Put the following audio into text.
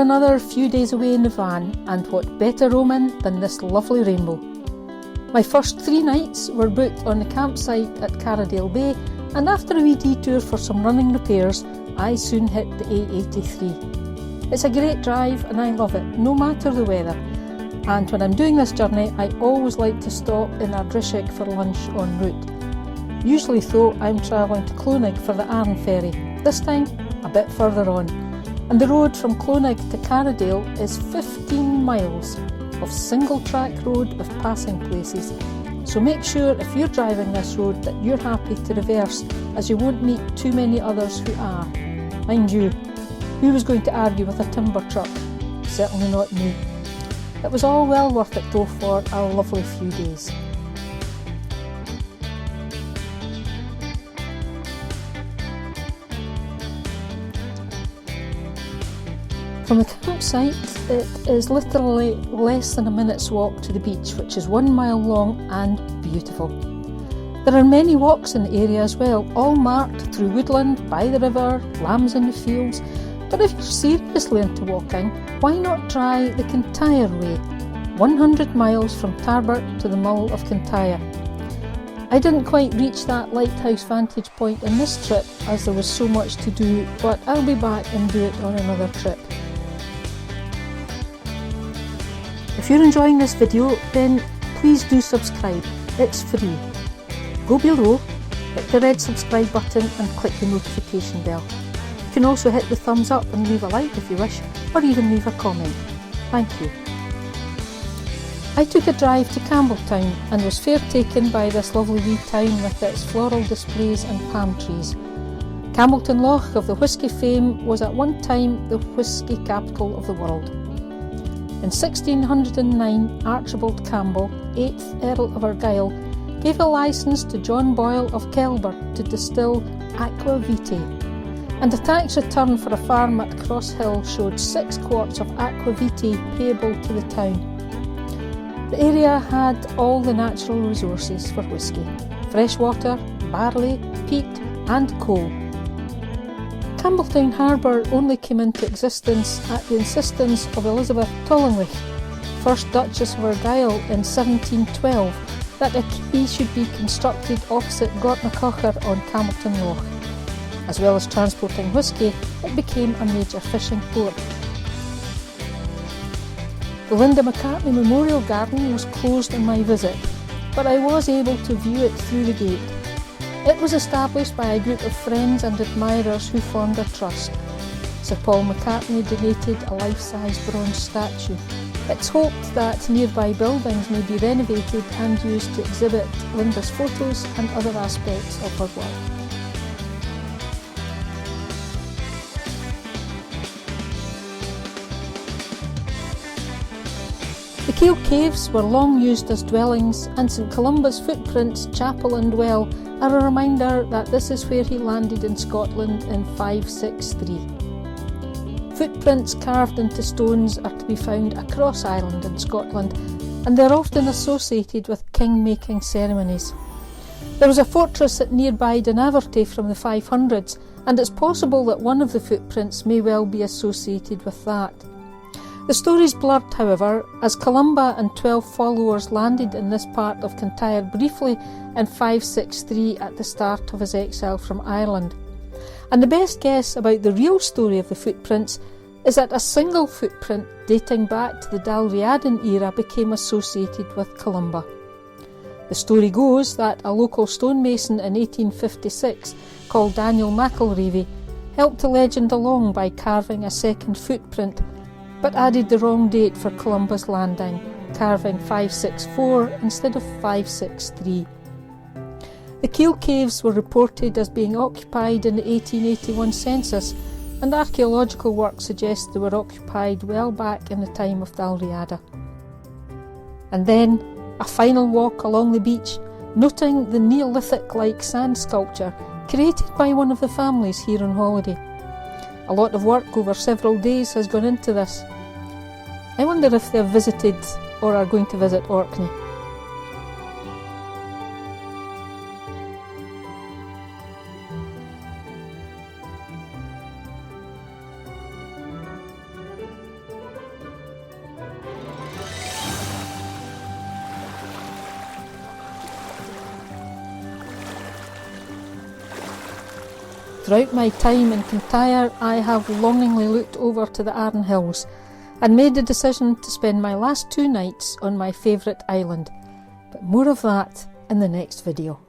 Another few days away in the van, and what better omen than this lovely rainbow. My first 3 nights were booked on the campsite at Carradale Bay, and after a wee detour for some running repairs, I soon hit the A83. It's a great drive and I love it, no matter the weather. And when I'm doing this journey, I always like to stop in Ardrishaig for lunch en route. Usually though, I'm travelling to Clonagh for the Arn ferry, this time a bit further on. And the road from Clonagh to Carradale is 15 miles of single track road with passing places. So make sure if you're driving this road that you're happy to reverse, as you won't meet too many others who are. Mind you, who was going to argue with a timber truck? Certainly not me. It was all well worth it though for a lovely few days. From the campsite, it is literally less than a minute's walk to the beach, which is 1 mile long and beautiful. There are many walks in the area as well, all marked through woodland, by the river, lambs in the fields. But if you're seriously into walking, why not try the Kintyre Way, 100 miles from Tarbert to the Mull of Kintyre. I didn't quite reach that lighthouse vantage point in this trip as there was so much to do, but I'll be back and do it on another trip. If you're enjoying this video, then please do subscribe, it's free. Go below, hit the red subscribe button and click the notification bell. You can also hit the thumbs up and leave a like if you wish, or even leave a comment. Thank you. I took a drive to Campbelltown and was fair taken by this lovely wee town with its floral displays and palm trees. Campbelltown Loch of the whisky fame was at one time the whisky capital of the world. In 1609, Archibald Campbell, 8th Earl of Argyll, gave a licence to John Boyle of Columba to distill aqua vitae, and a tax return for a farm at Cross Hill showed 6 quarts of aqua vitae payable to the town. The area had all the natural resources for whisky: fresh water, barley, peat and coal. Campbelltown Harbour only came into existence at the insistence of Elizabeth Tollingwich, 1st Duchess of Argyll in 1712, that a quay should be constructed opposite Gortnacocher on Campbelltown Loch. As well as transporting whisky, it became a major fishing port. The Linda McCartney Memorial Garden was closed on my visit, but I was able to view it through the gate. It was established by a group of friends and admirers who formed a trust. Sir Paul McCartney donated a life-size bronze statue. It's hoped that nearby buildings may be renovated and used to exhibit Linda's photos and other aspects of her work. The Keil Caves were long used as dwellings, and St Columba's footprints, chapel and well are a reminder that this is where he landed in Scotland in 563. Footprints carved into stones are to be found across Ireland and Scotland, and they're often associated with king-making ceremonies. There was a fortress at nearby Dunaverty from the 500s, and it's possible that one of the footprints may well be associated with that. The story's blurred, however, as Columba and 12 followers landed in this part of Kintyre briefly in 563 at the start of his exile from Ireland. And the best guess about the real story of the footprints is that a single footprint dating back to the Dalriadan era became associated with Columba. The story goes that a local stonemason in 1856 called Daniel McElravy helped the legend along by carving a second footprint, but added the wrong date for Columba's landing, carving 564 instead of 563. The Keil Caves were reported as being occupied in the 1881 census, and archaeological work suggests they were occupied well back in the time of Dalriada. And then a final walk along the beach, noting the Neolithic-like sand sculpture created by one of the families here on holiday. A lot of work over several days has gone into this. I wonder if they've visited or are going to visit Orkney. Throughout my time in Kintyre, I have longingly looked over to the Arran Hills and made the decision to spend my last 2 nights on my favourite island. But more of that in the next video.